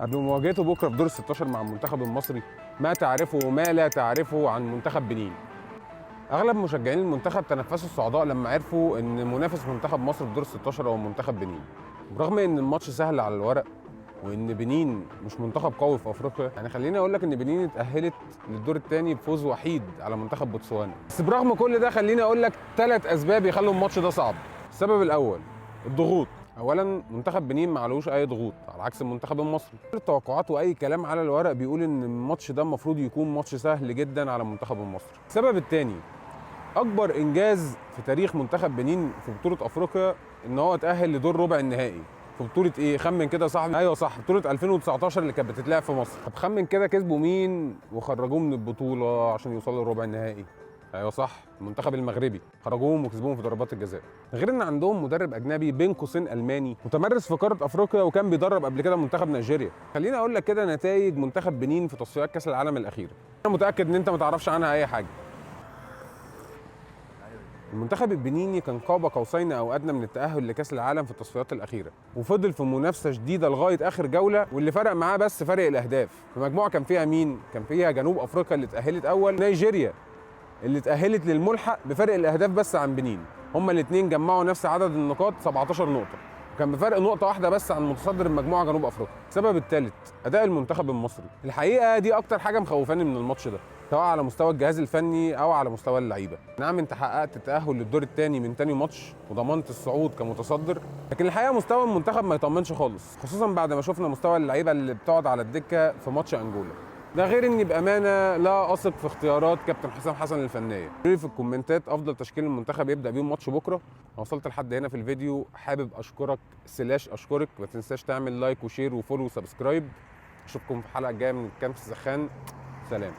قبل مواجهته بكره في دور ال 16 مع المنتخب المصري، ما تعرفه وما لا تعرفه عن منتخب بنين. اغلب مشجعين المنتخب تنفسوا الصعداء لما عرفوا ان منافس منتخب مصر في دور ال 16 هو منتخب بنين. برغم ان الماتش سهل على الورق وان بنين مش منتخب قوي في افريقيا، يعني خليني اقول لك ان بنين اتاهلت للدور الثاني بفوز وحيد على منتخب بوتسوانا. بس برغم كل ده خليني اقول لك 3 اسباب يخلوا الماتش ده صعب. السبب الاول الضغوط. اولا منتخب بنين ما عليهوش اي ضغوط على عكس المنتخب المصري. التوقعات واي كلام على الورق بيقول ان الماتش ده المفروض يكون ماتش سهل جدا على المنتخب المصري. السبب الثاني اكبر انجاز في تاريخ منتخب بنين في بطوله افريقيا ان هو اتاهل لدور ربع النهائي. في بطوله ايه؟ خمن كده يا صاحبي. ايوه صح، بطوله 2019 اللي كانت بتتلعب في مصر. طب خمن كده كسبوا مين وخرجوه من البطوله عشان يوصلوا لربع النهائي؟ ايوه صح، المنتخب المغربي. خرجوهم وكسبوهم في ضربات الجزاء. غير ان عندهم مدرب اجنبي بين قوسين الماني متمرس في قاره افريقيا وكان بيدرب قبل كده منتخب نيجيريا. خليني اقول لك كده نتائج منتخب بنين في تصفيات كاس العالم الاخيره. انا متاكد ان انت ما تعرفش عنها اي حاجه. المنتخب البنيني كان قاب قوسين او ادنى من التاهل لكاس العالم في التصفيات الاخيره، وفضل في منافسه شديده لغايه اخر جوله، واللي فرق معاه بس فرق الاهداف. المجموعه كان فيها مين؟ كان فيها جنوب افريقيا اللي اتاهلت اول، نيجيريا اللي اتاهلت للملحق بفرق الاهداف بس عن بنين. هما الاثنين جمعوا نفس عدد النقاط 17 نقطه، وكان بفرق نقطه واحده بس عن متصدر المجموعه جنوب افريقيا. السبب الثالث اداء المنتخب المصري. الحقيقه دي اكتر حاجه مخوفاني من الماتش ده، سواء على مستوى الجهاز الفني او على مستوى اللعيبه. نعم انت حققت التاهل للدور الثاني من ثاني ماتش وضمنت الصعود كمتصدر، لكن الحقيقه مستوى المنتخب ما يطمنش خالص، خصوصا بعد ما شفنا مستوى اللعيبه اللي بتقعد على الدكه في ماتش انجولا. ده غير اني بامانه لا اثق في اختيارات كابتن حسام حسن الفنيه. قولوا لي في الكومنتات افضل تشكيل المنتخب يبدا بيه ماتش بكره. وصلت لحد هنا في الفيديو، حابب اشكرك اشكرك. ما تنساش تعمل لايك وشير وفولو وسبسكرايب. اشوفكم في الحلقه الجايه من كامس السخان. سلام.